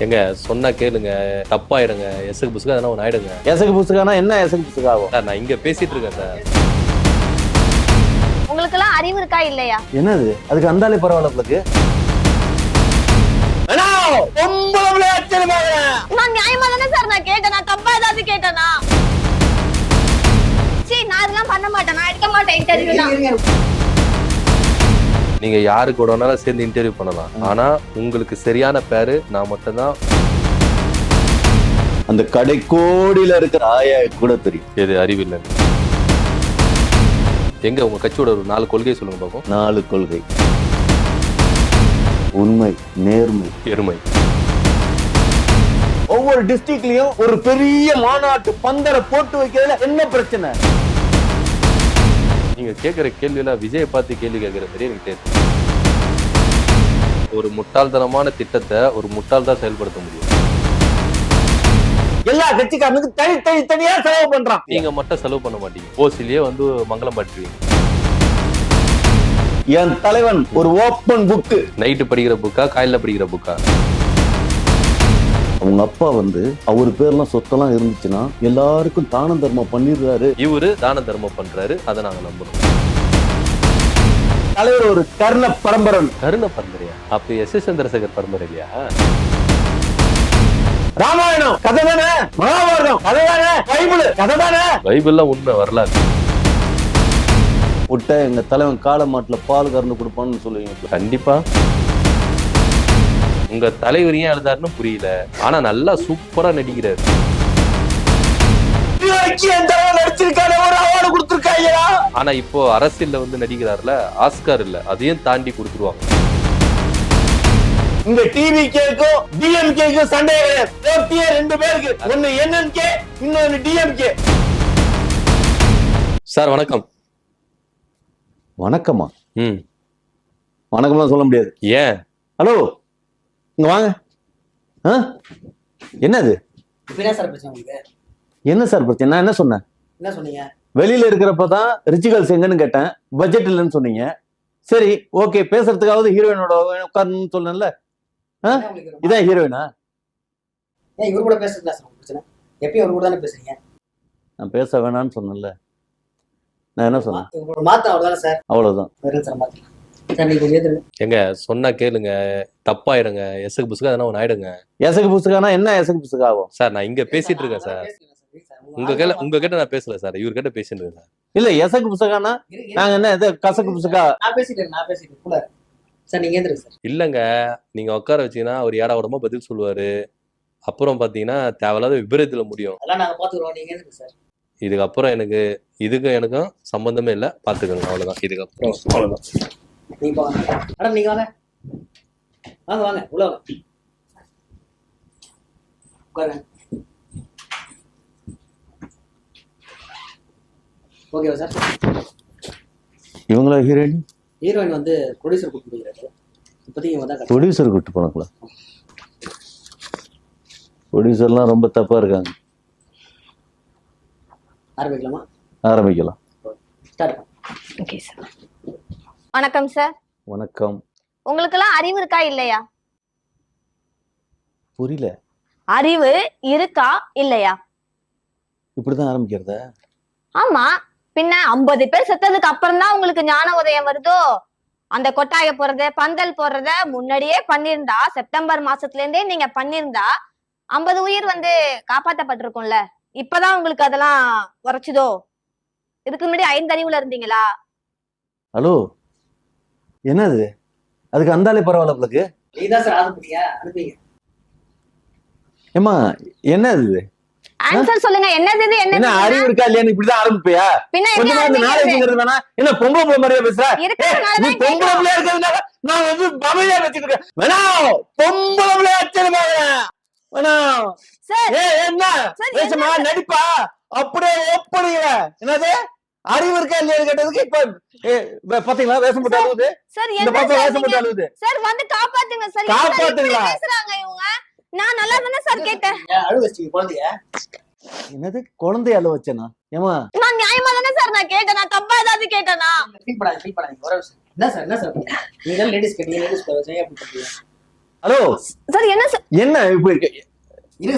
எங்க சொன்னா கேளுங்க, தப்பாயிடுங்க. எசகு புசுக்கு அதெல்லாம் ஒன்று ஆயிடுங்க. எசகு புசுக்கானா என்ன எசகு புசுக்காகும்? சார் நான் இங்க பேசிட்டு இருக்கேன் சார். உங்களுக்கு எல்லாம் அறிவு இருக்கா இல்லையா? என்னது அதுக்கு அந்தாலே பரவாயில்ல உங்களுக்கு. நான் நியாயமா தானே சார் நான் கேட்டேன். நான் தப்பா ஏதாவது கேட்டேனா? சரி நான் இதெல்லாம் பண்ண மாட்டேன். நான் எடுக்க மாட்டேன் இன்டர்வியூ. நீங்க யாரு கூட வேணாலும் சேர்ந்து இன்டர்வியூ பண்ணலாம். ஆனா உங்களுக்கு சரியான பேரு நான் மட்டும்தான். அந்த கடை கோடியில இருக்கிற ஆயா கூட தெரியும் எது அறிவில்லை. எங்க உங்க கட்சியோட ஒரு 4 கொள்கை சொல்லுங்க பாப்போம். 4 கொள்கை: உண்மை, நேர்மை, எருமை. ஒவ்வொரு டிஸ்ட்ரிக்ட்லயும் ஒரு பெரிய மாநாட்டு பந்தரை போட்டு வைக்கிறதுல என்ன பிரச்சனை? நீங்க கேட்கிற கேள்வியில விஜயை பார்த்து கேள்வி கேட்கிற மாதிரி எனக்கு தெரியும். ஒரு முட்டாள்தனமான திட்டத்தை ஒரு முட்டாள் தான் செயல்படுத்த முடியும். எல்லா கட்சிக்காரனுக்கு தனியா செலவு பண்றான். நீங்க மட்டும் செலவு பண்ண மாட்டீங்க. ஓசிலேயே வந்து மங்களம் பாட்டுவீங்க. என் தலைவன் ஒரு ஓப்பன் புக்கு. நைட்டு படிக்கிற புக்கா காலையில படிக்கிற புக்கா? அவங்க அப்பா வந்து அவர் பேர்லாம் சொத்தெல்லாம் இருந்துச்சுன்னா எல்லாருக்கும் தான தர்மம் பண்ணிடுறாரு. இவரு தான தர்மம் பண்றாரு. அதை நாங்க நம்புறோம். தலைவர் ஒரு கர்ண பரம்பரன். கருண பரம்பரையா? அப்ப எஸ் சந்திரசேகர் பரம்பரை இல்லையா? ராமாயணம் கதை தானே, மகாபாரதம் கதை தானே, பைபிள் கதை தானே. பைபிள்லாம் உண்மை வரலாறு. விட்ட எங்க தலைவன் காளை மாட்டுல பால் கறந்து கொடுப்பான்னு சொல்லுவீங்க. கண்டிப்பா. உங்க தலைவர் ஏன் எழுதாருன்னு புரியல. ஆனா நல்லா சூப்பரா நடிக்கிறாரு. ஆனா இப்போ அரசியல்ல வந்து நடிக்கிறாருல, ஆஸ்கார் இல்ல, அதையும் தாண்டி கொடுத்துருவாங்க. இந்த டிவிகேக்கும் டிஎம்கேக்கும் சண்டை கிடையாது. 2 பேருக்கு, ஒன்னு என்என்கே, இன்னொன்னு டிஎம்கே. சார் வணக்கம். வணக்கமா? வணக்கம்லாம் சொல்ல முடியாது. ஏன்? ஹலோ, இங்க வாங்க. என்னது? என்ன சார் பிரச்சனை உங்களுக்கு? என்ன சார் பிரச்சனை? நான் என்ன சொன்னேன்? என்ன சொன்னீங்க? வெளியில இருக்கிறப்பதான் ரிச்சுகல்ஸ் எங்கன்னு கேட்டேன். பட்ஜெட் இல்லைன்னு சொன்னீங்க. சரி ஓகே, பேசுறதுக்காவது ஹீரோயினோட உட்காரணும்னு சொன்னேன்ல. இதான் ஹீரோயினா? ஏன் இவர் கூட பேசுறதுல சார் பிரச்சனை? எப்பயும் அவர் கூட தானே பேசுறீங்க. நான் பேச வேணான்னு சொன்னேன்ல. நான் என்ன சொன்னேன்? இவரோட மாத்த அவ்வளவுதானே சார். அவ்வளவுதான். சார் மாத்தலாம் சார். நீங்க கொஞ்சம் எங்க சொன்னா கேளுங்க, தப்பாயிடுங்க. எசகு புசுக்கு அதெல்லாம் ஒன்று ஆயிடுங்க. எசகு புசுக்கானா என்ன எசகு புசுக்கு ஆகும்? சார் நான் இங்க பேசிட்டு இருக்கேன் சார். உங்க கிட்ட நான் பேசல சார், இவர் கிட்ட பேசிட்டு இருக்கேன் சார். இல்ல எசகு புசுக்கானா நாங்க என்ன இது கசக்கு புசுக்கா? நான் பேசிட்டேன் கூட சார். நீங்க எந்திருங்க சார். இல்லங்க, நீங்க உட்கார வச்சீங்கன்னா அவர் ஏடா உடம்பா பதில் சொல்லுவாரு. அப்புறம் பாத்தீங்கன்னா தேவையில்லாத விபரீதத்துல முடியும். அதெல்லாம் நாங்க பாத்துக்கிறோம். நீங்க எந்திருங்க சார். இதுக்கப்புறம் இதுக்கும் எனக்கும் சம்பந்தமே இல்லை. பாத்துக்கோங்க, அவ்வளவுதான். இதுக்கப்புறம் அவ்வளவுதான். நீங்க வாங்க. மேடம் நீங்க வாங்க. வாங்க வாங்க உள்ள வாங்க. உட்காருங்க. ஓகேவா சார்? இவங்களா ஹீரோயின்? ஹீரோயின் வந்து ப்ரொடியூசர் கூப்பிட்டு போகிறாரு. இப்போதைக்கு இவங்க தான் ப்ரொடியூசர் கூப்பிட்டு போனாங்களா? ப்ரொடியூசர்லாம் ரொம்ப தப்பா இருக்காங்க. ஆரம்பிக்கலாமா? ஆரம்பிக்கலாம். ஸ்டார்ட். Okay sir. வணக்கம் சார். வணக்கம். உங்களுக்கு எல்லாம் அறிவு இருக்கா இல்லையா? புரியல. அறிவு இருக்கா இல்லையா? இப்படிதான் ஆரம்பிக்கிறதா? ஆமா, பின்ன 50 பேர் செத்ததுக்கு அப்புறம் தான் உங்களுக்கு ஞான உதயம் வருதோ? அந்த கொட்டாய போறத பந்தல் போடுறத முன்னாடியே பண்ணிருந்தா, செப்டம்பர் மாசத்துல இருந்தே நீங்க பண்ணிருந்தா 50 உயிர் வந்து காப்பாற்றப்பட்டிருக்கும்ல. இப்பதான் உங்களுக்கு அதெல்லாம் உரைச்சுதோ? இதுக்கு முன்னாடி 5 அறிவுல இருந்தீங்களா? ஹலோ, என்னது அதுக்கு அந்தாலே பரவாயில்ல உங்களுக்கு? நீதான் சார் ஆரம்பிங்க. அனுப்பிங்க. ஏமா என்னது இது? ஆன்சர் சொல்லுங்க. என்னது இது? என்ன அறிவு இருக்கா இல்லையா? இப்படிதான் ஆரம்பிப்பியா? நாலேஜ்ங்கிறது வேணா? என்ன பொம்பளை பிள்ளை மாதிரியா பேசுற? நீ பொம்பளை பிள்ளையா இருக்கிறதுனால நான் வந்து பமையா வச்சுட்டு இருக்கேன். வேணாம், பொம்பளை பிள்ளை ஆச்சரியமாக வேணாம். என்ன பேசுமா? நடிப்பா அப்படியே ஒப்படையில. என்னது அறிவு இருக்கா இல்லையா கேட்டதுக்கு இப்ப பாத்தீங்களா வேஷம் போட்டு அழுவுது. இந்த பாப்பா வேஷம் போட்டு அழுவுது. சார் வந்து காப்பாத்துங்க சார். காப்பாத்துங்களா? பேசுறாங்க இவங்க. நான் நல்லா தானே சார் கேட்டேன். அழுவ வச்சீங்க குழந்தைய. என்னது குழந்தைய அழுவ வச்சேனா? ஏமா நான் நியாயமா தானே சார் நான் கேட்டேன். நான் தப்பா ஏதாவது கேட்டேனா? ஃபீல் பண்ணாதீங்க. ஒரு விஷயம். என்ன சார் நீங்க லேடிஸ் கேட்டீங்க. லேடிஸ் பேச அப்படி பண்றீங்க. ஹலோ சார் என்ன சார் என்ன இப்ப இருக்கு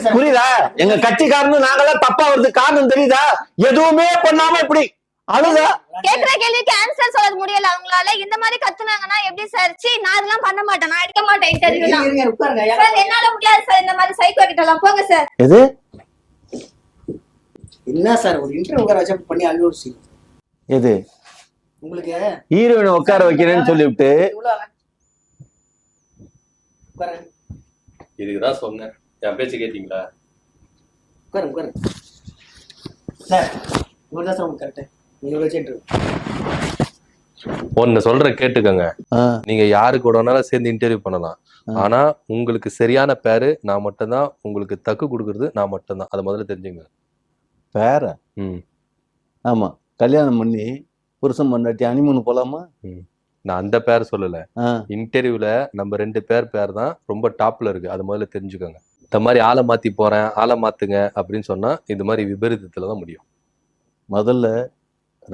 சார். புரியுதா? எங்க கட்சிக்காரன்னு நாங்கெல்லாம் தப்பா வருது காரணம் தெரியுதா? எதுவுமே பண்ணாம இப்படி அழுதா கேக்குற கேள்விக்கு ஆன்சர் சொல்ல முடியல அவங்களால. இந்த மாதிரி கத்துனாங்கன்னா எப்படி சார்? சீ, நான் இதெல்லாம் பண்ண மாட்டேன், நான் எடுக்க மாட்டேன் இன்டர்வியூ எல்லாம். இருங்க, உட்காருங்க. சார் என்னால முடியாது சார், இந்த மாதிரி சைக்கோ கிட்ட எல்லாம் போங்க சார். எது என்ன சார் ஒரு இன்டர்வியூ உட்கார வச்சு பண்ணி அனுபவிச்சு எது உங்களுக்கு ஹீரோயினை உட்கார வைக்கிறேன்னு சொல்லிவிட்டு இவ்வளவு உட்காருங்க இதுக்குதான் சொன்னேன். என் பேச்சு கேட்டீங்களா? உட்காருங்க உட்காருங்க சார். இவர் தான் சார் உங்களுக்கு கரெக்டு. நீங்க வச்சு இன்டர்வியூ ஒன்னு சொல்ற கேட்டுக்கோங்க. நீங்க யாரு கூட வேணாலும் சேர்ந்து இன்டர்வியூ பண்ணலாம். ஆனா உங்களுக்கு சரியான பேரு நான் மட்டும்தான், உங்களுக்கு தக்கு கொடுக்கறது நான் மட்டும்தான். அதை முதல்ல தெரிஞ்சுங்க. பேர ம் ஆமா, கல்யாணம் பண்ணி புருஷன் பொண்டாட்டி ஹனிமூன் போலாமா? நான் அந்த பேர் சொல்லல. இன்டர்வியூல நம்ம 2 பேர் தான் ரொம்ப டாப்ல இருக்கு. அதை முதல்ல தெரிஞ்சுக்கோங்க. இந்த மாதிரி ஆளை மாத்தி போறேன், ஆளை மாத்துங்க அப்படின்னு சொன்னா இது மாதிரி விபரீதத்துல தான் முடியும். முதல்ல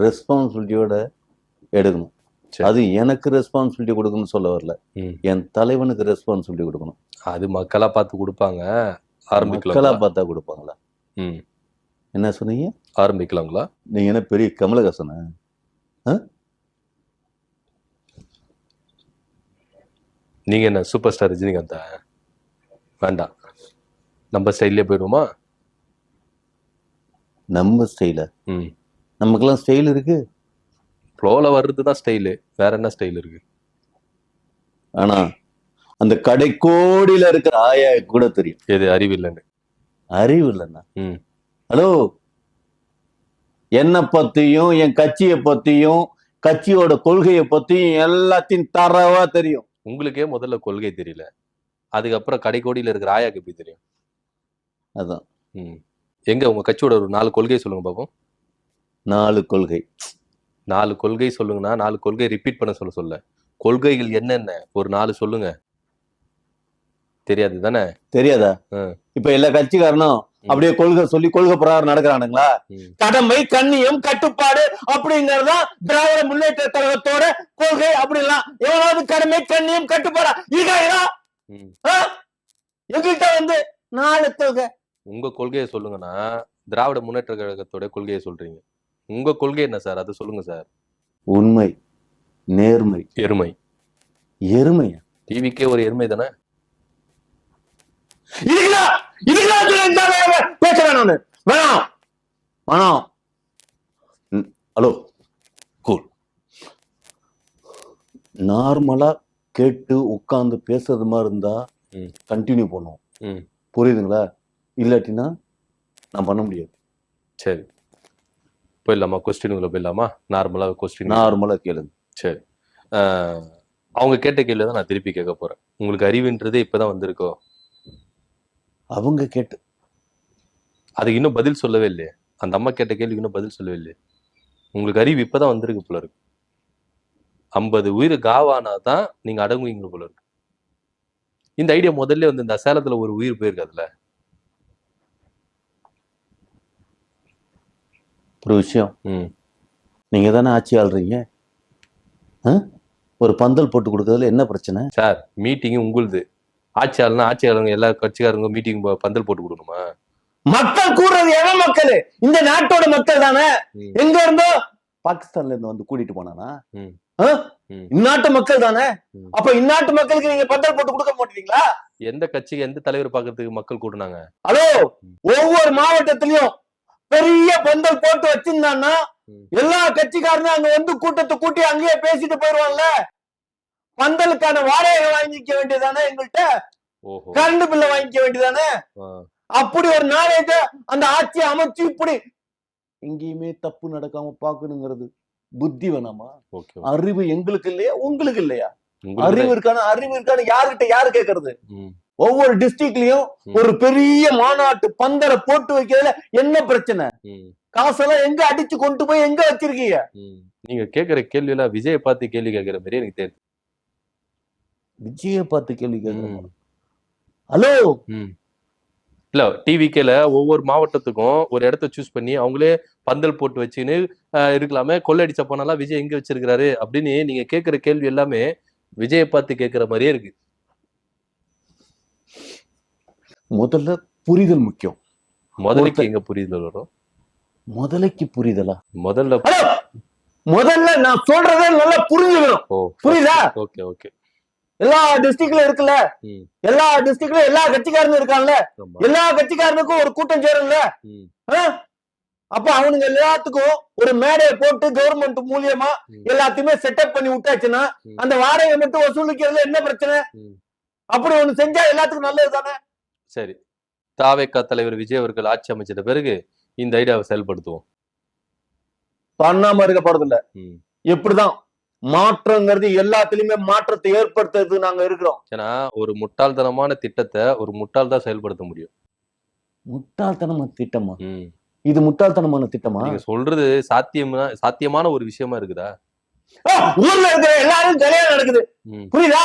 ரெஸ்பான்சிபிலிட்டியோட எடுக்கணும். அது எனக்கு ரெஸ்பான்சிபிலிட்டி கொடுக்கணும்னு சொல்ல வரல, என் தலைவனுக்கு ரெஸ்பான்சிபிலிட்டி கொடுக்கணும். அது மக்களா பார்த்து கொடுப்பாங்க. மக்களா ஆரம்பிக்கலாம். பார்த்தா கொடுப்பாங்களா? என்ன சொன்னீங்க? ஆரம்பிக்கலாங்களா? நீங்க என்ன பெரிய கமலஹாசனா? நீங்க என்ன சூப்பர் ஸ்டார் ரஜினிகாந்தா? வேண்டாம், நம்ம ஸ்டைல்லே போயிடுவோமா? நம்ம ஸ்டைல? நமக்கெல்லாம் ஸ்டைல் இருக்கு. ஃப்ளோல வர்றதுதான் ஸ்டைலு, வேற என்ன ஸ்டைல் இருக்கு? ஆனா அந்த கடைக்கோடியில இருக்கிற ஆயா கூட தெரியும் எது அறிவு இல்லைன்னு. அறிவு இல்லைன்னா ஹலோ, என்னை பத்தியும் என் கட்சியை பத்தியும் கட்சியோட கொள்கையை பத்தியும் எல்லாத்தையும் தரவா தெரியும். உங்களுக்கே முதல்ல கொள்கை தெரியல, அதுக்கப்புறம் கடைக்கோடியில இருக்கிற ஆயாக்கு எப்படி தெரியும்? அதான். எங்க உங்க கட்சியோட ஒரு 4 கொள்கை சொல்லுங்க பாப்போம். 4 கொள்கை? 4 கொள்கை சொல்லுங்கன்னா 4 கொள்கை ரிப்பீட் பண்ண சொல்ல கொள்கைகள் என்னென்ன ஒரு 4 சொல்லுங்க. தெரியாது தானே? தெரியாதா? இப்ப எல்லா கட்சிக்காரனும் அப்படியே கொள்கை சொல்லி கொள்கை பிரகாரம் நடக்கிறானுங்களா? கடமை, கண்ணியம், கட்டுப்பாடு அப்படிங்கறதா திராவிட முன்னேற்ற கழகத்தோட கொள்கை. அப்படிலாம் எவ்வளவு கடமை, கண்ணியம், கட்டுப்பாடா இருக்காங்களா? எங்ககிட்ட வந்து 4 கொள்கை. உங்க கொள்கையை சொல்லுங்கன்னா திராவிட முன்னேற்ற கழகத்தோட கொள்கையை சொல்றீங்க. உங்க கொள்கை என்ன சார்? அதை சொல்லுங்க சார். உண்மை, நேர்மை, எருமை. எருமையா? டிவிக்கே ஒரு எருமை தானே? Hello, cool. நார்மலா கேட்டு உட்கார்ந்து பேசுறது மாதிரி இருந்தா கண்டினியூ பண்ணுவோம். புரியுதுங்களா? இல்லாட்டினா நான் பண்ண முடியாது. சரி, போயிடலாமா? கொஸ்டினுக்குள்ள போயிடலாமா? நார்மலா கேளுங்க. சரி, அவங்க கேட்ட கேள்வி தான் நான் திருப்பி கேட்க போறேன். உங்களுக்கு அறிவுன்றதே இப்பதான் வந்திருக்கோ? அவங்க கேட்டு அதுக்கு இன்னும் பதில் சொல்லவே இல்லையே. அந்த அம்மா கேட்ட கேள்விக்கு இன்னும் பதில் சொல்லவே இல்லையே. உங்களுக்கு அறிவு இப்பதான் வந்திருக்கு போல இருக்கு. 50 உயிர் காவானாதான் நீங்க அடங்குவீங்க போல இருக்கு. இந்த ஐடியா முதல்ல வந்து இந்த சேலத்துல ஒரு உயிர் போயிருக்காதுல்ல. ஒரு விஷயம், நீங்க தானே ஆட்சி ஆள்றீங்க. ஒரு பந்தல் போட்டு கொடுக்கறதுல என்ன பிரச்சனை சார்? மீட்டிங் உங்களுது. ஆட்சியாளங்க எல்லா கட்சிக்காரங்க மீட்டிங் பந்தல் போட்டு கொடுக்கணுமா? மக்கள் கூடுறது எவன் மக்கள்? இந்த நாட்டோட மக்கள் தானே. எங்க இருந்தோ பாகிஸ்தான்ல இருந்து வந்து கூட்டிட்டு போனானா? இந்நாட்டு மக்கள் தானே. அப்ப இந்நாட்டு மக்களுக்கு நீங்க பந்தல் போட்டு கொடுக்க மாட்டீங்களா? எந்த கட்சிக்கு எந்த தலைவர் பாக்குறதுக்கு மக்கள் கூட்டினாங்க? ஹலோ, ஒவ்வொரு மாவட்டத்திலயும் பெரிய பந்தல் போட்டு வச்சிருந்தான்னா எல்லா கட்சிக்காரனும் அங்க வந்து கூட்டத்தை கூட்டி அங்கேயே பேசிட்டு போயிருவாங்கல்ல. பந்தலுக்கான வாடகை வாங்கிக்க வேண்டியதானே? எங்கள்கிட்ட கரண்ட் பில்ல வாங்கிக்க வேண்டியதானே? அப்படி ஒரு நாளைக்கு அந்த ஆட்சி அமைச்சு இப்படி எங்கேயுமே தப்பு நடக்காம பாக்கணுங்கிறது புத்தி வேணாமா? அறிவு எங்களுக்கு இல்லையா? உங்களுக்கு இல்லையா? அறிவு இருக்கான யாரு கேக்குறது? ஒவ்வொரு டிஸ்ட்ரிக்ட்லயும் ஒரு பெரிய மாநாட்டு பந்தரை போட்டு வைக்கிறதுல என்ன பிரச்சனை? காசெல்லாம் எங்க அடிச்சு கொண்டு போய் எங்க வச்சிருக்கீங்க? நீங்க கேக்குற கேள்வி எல்லாம் விஜய பார்த்து கேள்வி கேட்கிற மாதிரி எனக்கு தெரியுது. விஜய பார்த்து கேள்வி கேட்கிறேன். ஹலோ, இல்ல டிவிக்கேல ஒவ்வொரு மாவட்டத்துக்கும் ஒரு இடத்த சூஸ் பண்ணி அவங்களே பந்தல் போட்டு வச்சுன்னு இருக்கலாமே. கொள்ளடிச்ச போனாலாம் விஜய் எங்க வச்சிருக்கிறாரு அப்படின்னு நீங்க கேட்கிற கேள்வி எல்லாமே விஜயை பார்த்து கேட்கிற மாதிரியே இருக்கு. முதல்ல புரிதல் முக்கியம். முதலைக்கு எங்க புரிதல் வரும்? முதலைக்கு புரிதலா? முதல்ல ஹலோ, முதல்ல நான் சொல்றதே நல்லா புரிஞ்சுக்கணும். ஓ புரியுதா? Okay okay. எல்லா டிஸ்ட்ரிக்ட்ல இருக்குல்ல, ம். எல்லா டிஸ்ட்ரிக்ட்ல எல்லா கட்சிக்காரனும் இருக்கான்ல, ஆமா. எல்லா கட்சிக்காரனுக்கும் ஒரு கூட்டம் சேரும்ல. ம். அப்ப அவனுங்க எல்லாத்துக்கும் ஒரு மேடையை போட்டு கவர்மெண்ட் மூலியமா ம். எல்லாத்தையுமே செட்டப் பண்ணி விட்டாச்சுன்னா ம். அந்த வாடகை மட்டும் வசூலிக்கிறதுல என்ன பிரச்சனை? ம். அப்படி ஒண்ணு செஞ்சா எல்லாத்துக்கும் நல்லது தானே. சரி, தாவேகா தலைவர் விஜய் அவர்கள் ஆட்சி அமைச்சிட்ட பிறகு இந்த ஐடியாவை செயல்படுத்துவோம். பண்ணாம இருக்க போறது இல்ல. ம். எப்படிதான் மாற்றங்கிறது எல்லாத்துலயுமே மாற்றத்தை ஏற்படுத்துறதுக்கு நாங்க இருக்கிறோம். ஏன்னா ஒரு முட்டாள்தனமான திட்டத்தை ஒரு முட்டாள் தான் செயல்படுத்த முடியும். முட்டாள்தனமான திட்டமா? ம். இது முட்டாள்தனமான திட்டமா? நீங்க சொல்றது சாத்தியமான ஒரு விஷயமா இருக்குதா? ஊர்ல இருக்கிற எல்லாரும் கல்யாணம் நடக்குது, ம். புரியுதா?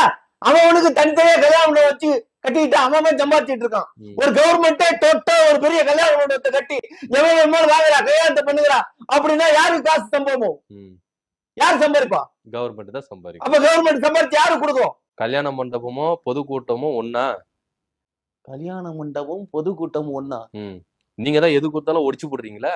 அவனுக்கு தனித்தனியா கல்யாணம் வச்சு கட்டிட்டு அவன் சம்பாதிச்சிட்டு இருக்கான். ம். ஒரு கவர்மெண்டே தொட்டா ஒரு பெரிய கல்யாண மண்டபத்தை கட்டி எவன் வாங்குறா, கல்யாணத்தை பண்ணுகிறா அப்படின்னா யாருக்கு காசு சம்பவம்? ம். யார் சம்பாதிப்பா? கவர்மெண்ட் தான் சம்பாதிக்கும். அப்ப கவர்மெண்ட் சம்பாதிச்சு யாரு கொடுக்கும்? கல்யாண மண்டபமோ பொதுக்கூட்டமோ ஒண்ணா? கல்யாண மண்டபம் பொதுக்கூட்டம் ஒண்ணா? ம். நீங்க தான் எது கொடுத்தாலும் ஒடிச்சு போடுறீங்களா?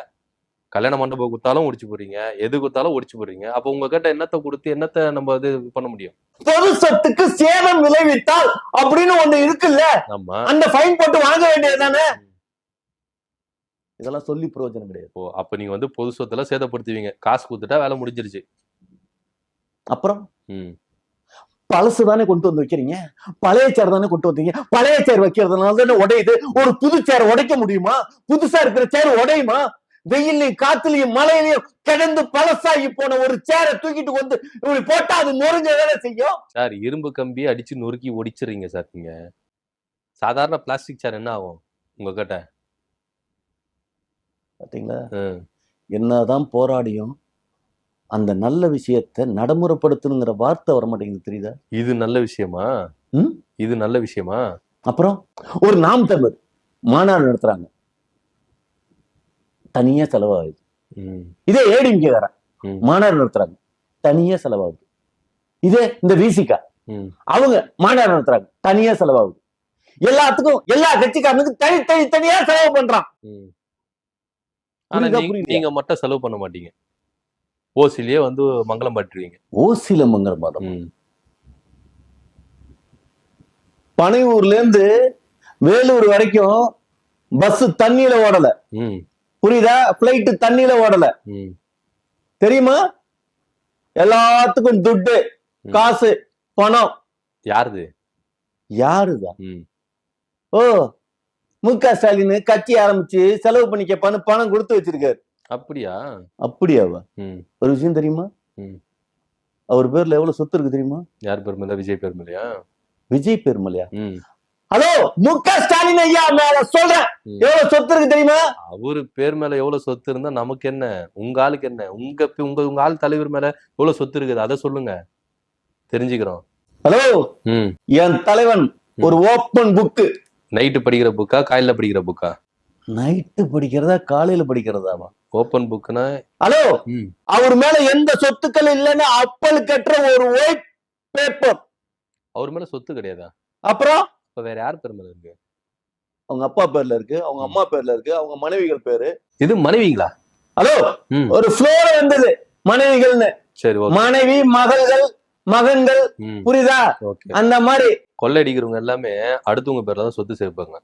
கல்யாண மண்டபம் கொடுத்தாலும் ஒடிச்சு போடுறீங்க, எது கொடுத்தாலும் ஒடிச்சு போடுறீங்க. அப்ப உங்ககிட்ட என்னத்தை கொடுத்து என்னத்தை நம்ம இது பண்ண முடியும்? பொது சொத்துக்கு சேதம் விளைவித்தால் அப்படின்னு ஒண்ணு இருக்குல்ல, ஆமா. அந்த ஃபைன் போட்டு வாங்க வேண்டியது தானே. இதெல்லாம் சொல்லி பிரயோஜனம் கிடையாது. ஓ, அப்ப நீங்க வந்து பொது சொத்தெல்லாம் சேதப்படுத்துவீங்க, காசு கொடுத்துட்டா வேலை முடிஞ்சிருச்சு. அப்புறம் ம். பழசு தானே கொண்டு வந்து வைக்கிறீங்க, பழைய சேர் தானே கொண்டு வந்தீங்க. பழைய சேர் வைக்கிறதுனால தானே உடையுது. ஒரு புது சேர் உடைக்க முடியுமா? புதுசா இருக்கிற சேர் உடையுமா? வெயிலையும் காத்துலயும் மழையிலையும் கிடந்து பழசாகி போன ஒரு சேரை தூக்கிட்டு வந்து இப்படி போட்டா அது நொறுங்க வேலை செய்யும். சார், இரும்பு கம்பி அடிச்சு நொறுக்கி ஒடிச்சிடுறீங்க சார். நீங்க சாதாரண பிளாஸ்டிக் சேர் என்ன ஆகும் உங்ககிட்ட? பாத்தீங்களா? ம். என்னதான் போராடியும் அந்த நல்ல விஷயத்தை நடைமுறைப்படுத்தணுங்கிற வார்த்தை வர மாட்டேங்குது, தெரியுதா? இது நல்ல விஷயமா? ம்? இது நல்ல விஷயமா? அப்புறம் ஒரு நாம் தமிழர் மாநாடு நடத்துறாங்க, தனியா செலவாகுது. ம். இதே ஏடிஎம்கே வேற ம். மாநாடு நடத்துறாங்க, தனியா செலவாகுது. இதே இந்த விசிகா ம். அவங்க மாநாடு நடத்துறாங்க, தனியா செலவாகுது. எல்லாத்துக்கும் எல்லா கட்சிக்காரனுக்கும் தனியா செலவு பண்றான். ம். ஆனா புரியுதா, நீங்க புரியலையா? நீங்க மட்டும் செலவு பண்ண மாட்டீங்க, ஓசிலேயே வந்து மங்களம் பாட்டுருவீங்க. ஓசில மங்கலம் பாடம். ம். பனையூர்ல இருந்து வேலூர் வரைக்கும் பஸ் தண்ணியில ஓடல, ம். புரியுதா? பிளைட் தண்ணியில ஓடல, ம். தெரியுமா? எல்லாத்துக்கும் துட்டு, ம். காசு, பணம். யாருது? யாருதான்? ம். ஓ, முக ஸ்டாலின் கட்சி ஆரம்பிச்சு செலவு பண்ணிக்கப்பான்னு பணம் கொடுத்து வச்சிருக்காரு. அப்படியா? அப்படியாவா? ம். ஒரு விஷயம் தெரியுமா? ம். அவர் பேர்ல எவ்வளவு சொத்து இருக்கு தெரியுமா? யார் பெருமையா? விஜய் பெருமையா? விஜய் பெருமலையா? ம். ஹலோ, முக ஸ்டாலின் ஐயா மேல சொல்றேன், ம். எவ்வளவு சொத்து இருக்கு தெரியுமா? அவரு பேர் மேல எவ்வளவு சொத்து இருந்தா நமக்கு என்ன? உங்க ஆளுக்கு என்ன? உங்க ஆள் தலைவர் மேல எவ்வளவு சொத்து இருக்குது அதை சொல்லுங்க, தெரிஞ்சுக்கிறோம். ஹலோ, ம். என் தலைவன் ஒரு ஓப்பன் புக்கு. நைட்டு படிக்கிற புக்கா காலையில படிக்கிற புக்கா? நைட்டு படிக்கிறதா காலையில படிக்கிறதாவா? ஓப்பன் புக்னா? ஹலோ, ம். அவர் மேல எந்த சொத்துக்கள் இல்லைன்னு அப்பல் கட்டுற ஒரு ஒயிட் பேப்பர். அவர் மேல சொத்து கிடையாதா? அப்புறம் இப்ப வேற யார் பேர் மேல இருக்கு? அவங்க அப்பா பேர்ல இருக்கு, அவங்க அம்மா பேர்ல இருக்கு, அவங்க மனைவிகள் பேரு. இது மனைவிங்களா? ஹலோ, ம். ஒரு ஃப்ளோர் வந்தது மனைவிகள்னு. சரி, ஓகே. மனைவி, மகள்கள், மகன்கள், ம். புரியுதா? ஓகே. அந்த மாதிரி கொள்ளையடிக்கிறவங்க எல்லாமே அடுத்தவங்க பேர்ல தான் சொத்து சேர்ப்பாங்க.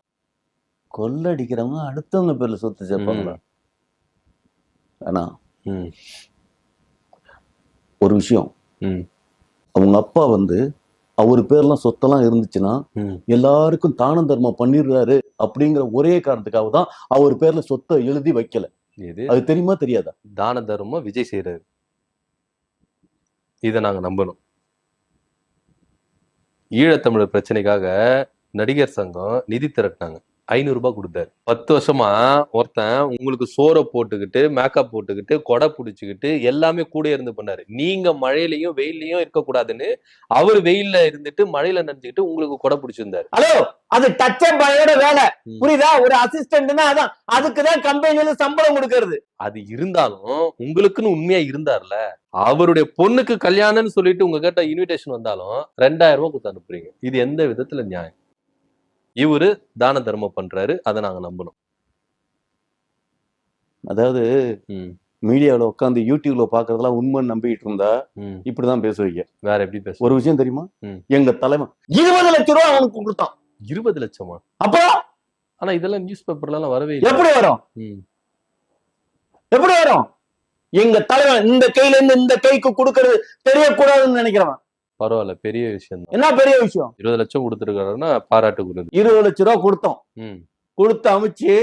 கொள்ளடிக்கிறவங்க அடுத்தவங்க பேர்ல சொத்து சேர்ப்பாங்களா? ஆனா ம். ஒரு விஷயம், ம். அவங்க அப்பா வந்து அவர் பேர்லாம் சொத்தெல்லாம் இருந்துச்சுன்னா ம். எல்லாருக்கும் தானம் தர்மம் பண்ணிடுறாரு அப்படிங்கிற ஒரே காரணத்துக்காக தான் அவர் பேர்ல சொத்தை எழுதி வைக்கல. இது அது தெரியுமா தெரியாதா? தான தர்மம் விஜய் செய்யறாரு, இதை நாங்க நம்பணும். ஈழத்தமிழர் பிரச்சனைக்காக நடிகர் சங்கம் நிதி திரட்டினாங்க, 500 ரூபாய் கொடுத்தாரு. 10 வருஷமா ஒருத்தன் உங்களுக்கு சோறை போட்டுக்கிட்டு மேக்கப் போட்டுக்கிட்டு கொடை பிடிச்சுக்கிட்டு எல்லாமே கூட இருந்து பண்ணாரு. நீங்க மழையிலையும் வெயிலையும் இருக்கக்கூடாதுன்னு அவரு வெயில்ல இருந்துட்டு மழையில நனைஞ்சுக்கிட்டு உங்களுக்கு கொடை பிடிச்சிருந்தாரு. ஹலோ, அது டச் அண்ட் பாயோட வேலை, ம். புரியுதா? ஒரு அசிஸ்டன்ட்னா அதான், அதுக்குதான் கம்பெனில சம்பளம் கொடுக்கறது. அது இருந்தாலும் உங்களுக்குன்னு உண்மையா இருந்தார்ல, அவருடைய பொண்ணுக்கு கல்யாணம்னு சொல்லிட்டு உங்க கிட்ட இன்விடேஷன் வந்தாலும் 2000 ரூபாய் கொடுத்து அனுப்புறீங்க. இது எந்த விதத்துல நியாயம்? இவரு தான தர்மம் பண்றாரு, அதை நாங்க நம்பணும். அதாவது ம், மீடியாவில் உட்காந்து யூடியூப்ல பாக்குறதெல்லாம் உண்மைன்னு நம்பிட்டு இருந்தா ம். இப்படிதான் பேசுவீங்க. வேற எப்படி பேச? ஒரு விஷயம் தெரியுமா? ம். எங்க தலைவன் 20 லட்சம் ரூபாய் அவனுக்கு கொடுத்தான். 20 லட்சமா? அப்புறம் ஆனா இதெல்லாம் நியூஸ் பேப்பர்ல எல்லாம் வரவே இல்லை. எப்படி வரும்? ம், எப்படி வரும்? எங்க தலைவன் இந்த கையில இருந்து இந்த கைக்கு கொடுக்கறது தெரியக்கூடாதுன்னு நினைக்கிறவன். பரவாயில்ல, பெரிய விஷயம் தான். என்ன பெரிய விஷயம்? 20 லட்சம் கொடுத்துருக்காருன்னா பாராட்டுக்குரியது. 20 லட்சம் ரூபாய் கொடுத்தோம். ம், கொடுத்து அமைச்சு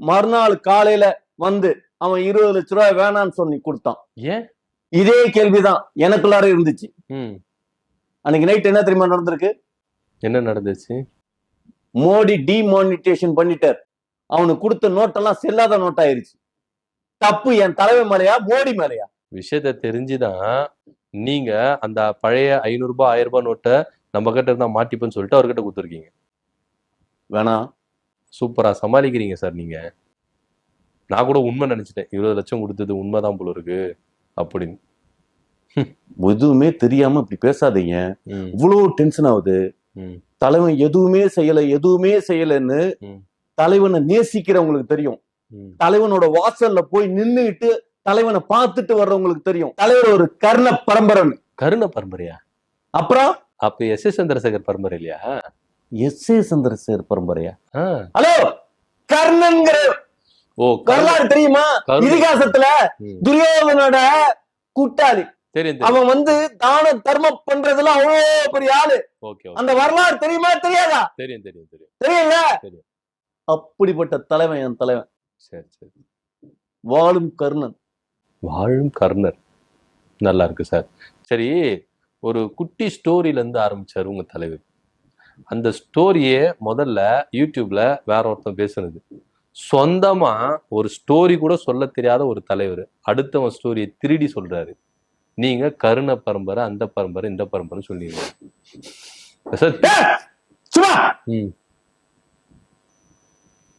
மறுநாள் காலையில வந்து அவன் 20 லட்சம் ரூபாய் வேணான்னு சொல்லி கொடுத்தான். ஏன்? இதே கேள்விதான் எனக்குள்ளார இருந்துச்சு. ம். அன்னைக்கு நைட் என்ன தெரியுமா நடந்திருக்கு? என்ன நடந்துச்சு? மோடி டிமானிட்டேஷன் பண்ணிட்டார். அவனுக்கு கொடுத்த நோட்டெல்லாம் செல்லாத நோட் ஆயிருச்சு. தப்பு என் தலைவன் மேலையா மோடி மேலையா? விஷயத்த தெரிஞ்சுதான் நீங்க அந்த பழைய 500 ரூபாய் 1000 ரூபாய் நோட்டை நம்ம கிட்ட இருந்தா மாட்டிப்பேன்னு சொல்லிட்டு அவர்கிட்ட கொடுத்துருக்கீங்க. வேணாம். சூப்பரா சமாளிக்கிறீங்க சார் நீங்க. நான் கூட உண்மை நினைச்சிட்டேன், 20 லட்சம் கொடுத்தது உண்மைதான் போல இருக்கு அப்படின்னு. எதுவுமே தெரியாம இப்படி பேசாதீங்க. ம், இவ்வளவு டென்ஷன் ஆகுது. ம், தலைவன் எதுவுமே செய்யலன்னு ம், தலைவனை நேசிக்கிறவங்களுக்கு தெரியும். ம். தலைவனோட வாசல்ல போய் நின்னுட்டு தலைவனை பார்த்துட்டு வர்றவங்களுக்கு தெரியும் தலைவர் ஒரு கர்ண பரம்பரைன்னு. கருண பரம்பரையா? அப்புறம் அப்ப எஸ் சந்திரசேகர் பரம்பரை இல்லையா? எஸ்.ஏ. சந்திரசேகர் பரம்பரையா? ஆ. ஹலோ, கர்ணன்கிற ஓ, வரலாறு தெரியுமா? கர்ணன். இதிகாசத்துல ம். துரியோதனோட கூட்டாளி. தெரியும் தெரியும். அவன் வந்து தான தர்மம் பண்றதுல அவ்வளவு பெரிய ஆளு. Okay okay. அந்த வரலாறு தெரியுமா தெரியாதா? தெரியும் தெரியும் தெரியும். தெரியல. தெரியும். அப்படிப்பட்ட தலைவன் என் தலைவன். சரி சரி. வாழும் கர்ணன். வாழும் கர்ணர். நல்லா இருக்கு சார். சரி, ஒரு குட்டி ஸ்டோரியில இருந்து ஆரம்பிச்சாரு உங்க தலைவர். அந்த ஸ்டோரியே முதல்ல யூடியூப்ல வேற ஒருத்தன் பேசுனது. சொந்தமா ஒரு ஸ்டோரி கூட சொல்ல தெரியாத ஒரு தலைவர் அடுத்தவன் ஸ்டோரியை திருடி சொல்றாரு. நீங்க கருண பரம்பரை, அந்த பரம்பரை, இந்த பரம்பரை சொல்லிடுங்க. சும்மா ம்,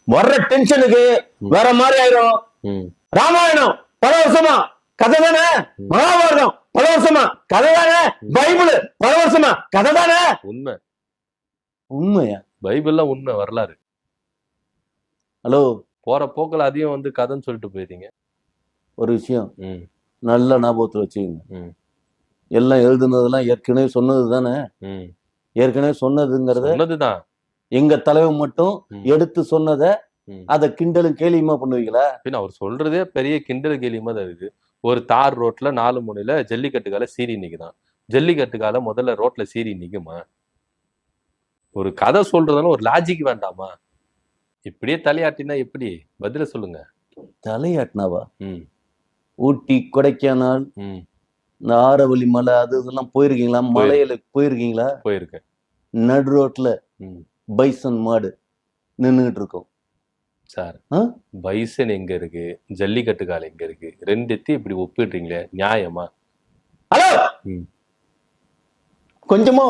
வர்ற டென்ஷனுக்கு வேற மாதிரி ஆயிரும். ம், ராமாயணம் பல வருஷமா கதை தானே, மகாபாரதம் பல வருஷமா கதை தானே, பைபிள் பல வருஷமா கதை தானே. உண்மை. உண்மையா? பைபிள்லாம் உண்மை வரலாறு. ஹலோ, போற போக்கில் அதையும் வந்து கதைன்னு சொல்லிட்டு போயிட்டீங்க. ஒரு விஷயம் ம், நல்ல ஞாபகத்துல வச்சுக்கோங்க. ம், எல்லாம் எழுதுனதெல்லாம் ஏற்கனவே சொன்னது தானே. ம். ஏற்கனவே சொன்னதுங்கிறத சொன்னதுதான். எங்க தலைவன் மட்டும் ம். எடுத்து சொன்னத ம். அத கிண்டலும் கேலியுமா பண்ணுவீங்களா? பின்ன அவர் சொல்றதே பெரிய கிண்டல் கேலியுமா தான் இருக்கு. ஒரு தார் ரோட்ல 4 முனையில ஜல்லிக்கட்டுக்கால சீரி நிக்குதான். ஜல்லிக்கட்டுக்கால முதல்ல ரோட்ல சீரி நிக்குமா? ஒரு கதை சொல்றதுன்னு ஒரு லாஜிக் வேண்டாமா? இப்படியே தலையாட்டினா எப்படி? பதில சொல்லுங்க. தலையாட்டினாவா? ம், ஊட்டி, கொடைக்கானல், ம். இந்த ஆரவல்லி மலை அது இதெல்லாம் போயிருக்கீங்களா? மலையில போயிருக்கீங்களா? போயிருக்கேன். நடு ரோட்ல ம். பைசன் மாடு நின்னுகிட்டு இருக்கும். சார், ஆ? பைசன் எங்க இருக்கு, ஜல்லிக்கட்டு கால எங்க இருக்கு? ரெண்டுத்தையும் இப்படி ஒப்பிடுறீங்களே, நியாயமா? ஹலோ, ம். கொஞ்சமா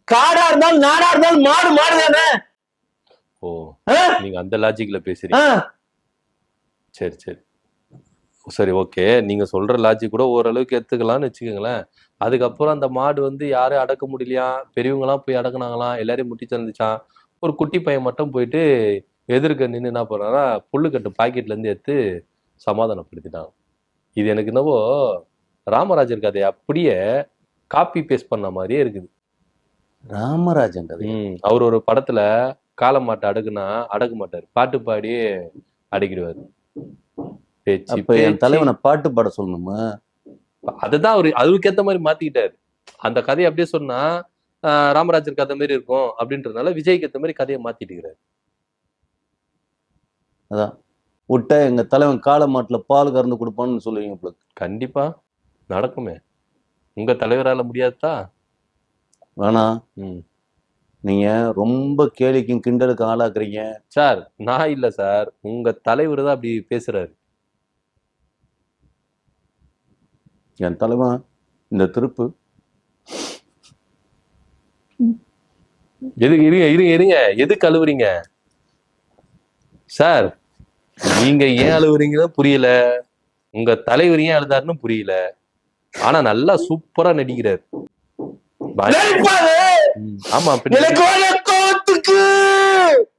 காடா இருந்தாலும் நாடா இருந்தாலும் மாடு மாடு தானே. ஓ, ஆ? நீங்க அந்த லாஜிக்ல பேசுறீங்க. ஆ? சரி சரி சரி, ஓகே. நீங்க சொல்ற லாஜிக் கூட ஓரளவுக்கு எடுத்துக்கலாம்னு வச்சுக்கோங்களேன். அதுக்கப்புறம் அந்த மாடு வந்து யாரும் அடக்க முடியலையா, பெரியவங்களாம் போய் அடக்குனாங்களாம், எல்லாரையும் முட்டி தந்துச்சான். ஒரு குட்டி பையன் மட்டும் போயிட்டு எதிர்க்க நின்று என்ன பண்ணாரா, புல்லுக்கட்டு பாக்கெட்ல இருந்து எடுத்து சமாதானப்படுத்திட்டான். இது எனக்கு என்னவோ ராமராஜர் கதையை அப்படியே காப்பி பேஸ்ட் பண்ண மாதிரியே இருக்குது. ராமராஜன் கதை. அவர் ஒரு படத்துல காளை மாட்டை அடக்குனா அடக்க மாட்டாரு, பாட்டு பாடி அடக்கிடுவாரு. பேச்சு அப்ப என் தலைவனை பாட்டு பாட சொல்லணுமா? அதுதான் அவரு அதுக்கு ஏத்த மாதிரி மாத்திக்கிட்டாரு. அந்த கதையை அப்படியே சொன்னா ராமராஜர் கதை மாதிரி இருக்கும் அப்படின்றதுனால விஜய்க்கு ஏத்த மாதிரி கதையை மாத்திட்டு இருக்கிறாரு. அதான் விட்ட எங்க தலைவன் காளை மாட்டுல பால் கறந்து கொடுப்பான்னு சொல்லுவீங்க உங்களுக்கு. கண்டிப்பா நடக்குமே. உங்க தலைவரால முடியாதா? வேணாம், ம். நீங்க ரொம்ப கேலிக்கும் கிண்டலுக்கு ஆளாக்குறீங்க சார். நான் இல்ல சார், உங்க தலைவர் தான் அப்படி பேசுறாரு. என் தலைவன் இந்த திருப்பு எதுக்கு இருங்க இருங்க இருங்க, எதுக்கு அழுவுறீங்க சார்? நீங்க ஏன் அழுவுறீங்கன்னு புரியல, உங்க தலைவர் ஏன் அழுதாருன்னு புரியல. ஆனா நல்லா சூப்பரா நடிக்கிறார். ஆமா, எனக்கு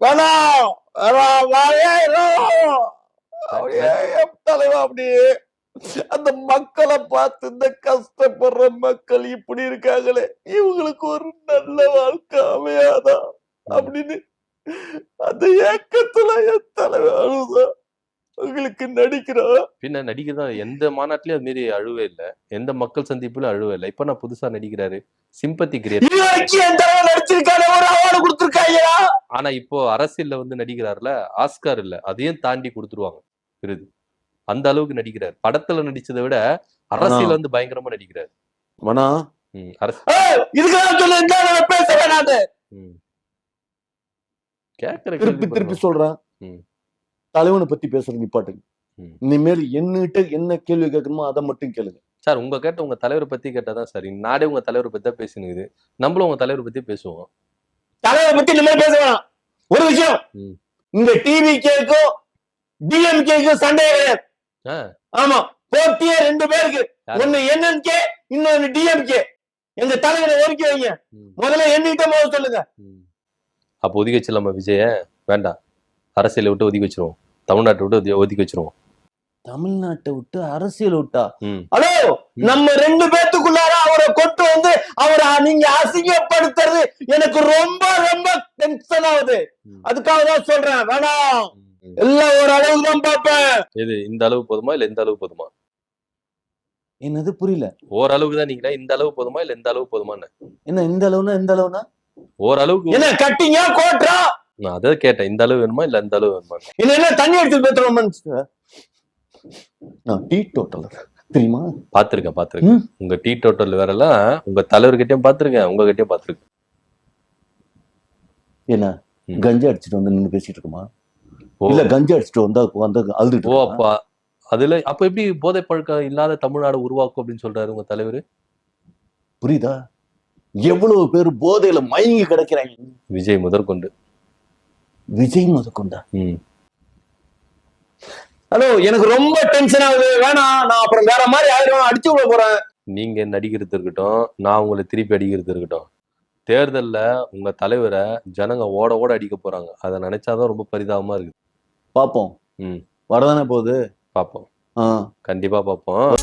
வேணாம் வேணாம், வாயே வேணாம். அப்படியே என் தலைவா அப்படியே அந்த மக்களை பார்த்து இந்த கஷ்டப்படுற மக்கள் இப்படி இருக்காங்களே, இவங்களுக்கு ஒரு நல்ல வாழ்க்கை அமையாதா அப்படின்னு அந்த ஏக்கத்துல என் தலைவா அழுதான். உங்களுக்கு நடிக்கிறோம். பின்ன நடிக்கிறதா எந்த மாநாட்டிலயும் அது மாரி அழுவே இல்லை, எந்த மக்கள் சந்திப்புல அழுவே இல்லை. இப்ப நான் புதுசா நடிக்கிறாரு, சிம்பத்தி கிரியேட். இது வரைக்கும் என் தலைவா நடிச்சிருக்காரு, ஒரு அவார்டு கொடுத்துருக்காங்களா? ஆனா இப்போ அரசியல்ல வந்து நடிக்கிறாருல, ஆஸ்கார் இல்ல அதையும் தாண்டி கொடுத்துருவாங்க விருது. அந்த அளவுக்கு நடிக்கிறாரு. படத்துல நடிச்சதை விட அரசியல் வந்து பயங்கரமா நடிக்கிறாரு. மனா அரசியல் சொல்லு, இந்த பேச வேணாது. கேக்குற திருப்பி திருப்பி சொல்றேன், தலைவனை பத்தி பேசுறது நிப்பாட்டுங்க. இனிமேல் என்னகிட்ட என்ன கேள்வி கேட்கணுமோ அதை மட்டும் கேளுங்க சார். உங்க கேட்ட உங்க தலைவரை பத்தி கேட்டாதான் சரி. நாடே உங்க தலைவரை பத்தி தான் பேசினுக்குது, நம்மளும் உங்க தலைவரை பத்தி பேசுவோம். தலைவரை பத்தி இனிமேல் பேச வேணாம். ஒரு விஷயம், இந்த டிவிகேக்கும் டிஎம்கேக்கும் சண்டை கிடையாது. ஆமா, போட்டியே 2 பேருக்கு. ஒண்ணு என்என்கே, இன்னொன்னு டிஎம்கே. எங்க தலைவரை ஒதுக்கி வைங்க. முதல்ல என்கிட்ட போக சொல்லுங்க. அப்போ ஒதுக்கி வச்சிடலாமா விஜய? வேண்டாம், அரசியலை விட்டு ஒதுக்கி வச்சிருவோம், தமிழ்நாட்டை விட்டு ஒதுக்கி வச்சிருவோம். தமிழ்நாட்டை விட்டு அரசியல் விட்டா? ஹலோ, நம்ம 2 பேத்துக்குள்ளார அவரை கொண்டு வந்து அவரை நீங்க அசிங்கப்படுத்துறது எனக்கு ரொம்ப ரொம்ப டென்ஷன் ஆகுது. அதுக்காக தான் சொல்றேன், வேணாம். எல்லாம் ஒரு அளவுக்கு தான் பார்ப்பேன். இது இந்த அளவு போதுமா இல்ல இந்த அளவு போதுமா? என்னது புரியல? ஓரளவுக்கு தான் நீங்க, இந்த அளவு போதுமா இல்ல இந்த அளவு போதுமான்னு? என்ன இந்த அளவுனா? எந்த அளவுனா? ஓரளவுக்கு. என்ன கட்டிங்க கோட்ரா? நான் அதான் கேட்டேன், இந்த அளவு வேணுமா இல்ல இந்த அளவு வேணுமா? என்ன தண்ணி எடுத்து பேசுறோம். டீ டோட்டல் தெரியுமா? பாத்துருக்கேன். உங்க டீ டோட்டல் வேற எல்லாம் உங்க தலைவர்கிட்டயும் பாத்துருக்கேன், உங்ககிட்டயும் பாத்துருக்கேன். என்ன கஞ்சா அடிச்சுட்டு வந்து நின்று பேசிட்டு இருக்குமா? இல்ல கஞ்சா அடிச்சுட்டு வந்தா அழுதுட்டு? ஓ, அப்பா அதுல அப்ப எப்படி போதை பழக்கம் இல்லாத தமிழ்நாடு உருவாக்கும் அப்படின்னு சொல்றாரு உங்க தலைவர்? புரியுதா? எவ்வளவு பேர் போதையில மயங்கி கிடக்கிறாங்க. விஜய் முதற்கொண்டு. ஹலோ, எனக்கு ரொம்ப டென்ஷன் ஆகுது, வேணாம். நான் அப்புறம் வேற மாதிரி ஆயிரம் அடிச்சு விட போறேன். நீங்க நடிக்கிறது இருக்கட்டும், நான் உங்களை திருப்பி அடிக்கிறது இருக்கட்டும், தேர்தல்ல உங்க தலைவரை ஜனங்க ஓட ஓட அடிக்க போறாங்க. அதை நினைச்சாதான் ரொம்ப பரிதாபமா இருக்கு. பாப்போம், வரதானே போகுது, பாப்போம், கண்டிப்பா பாப்போம்.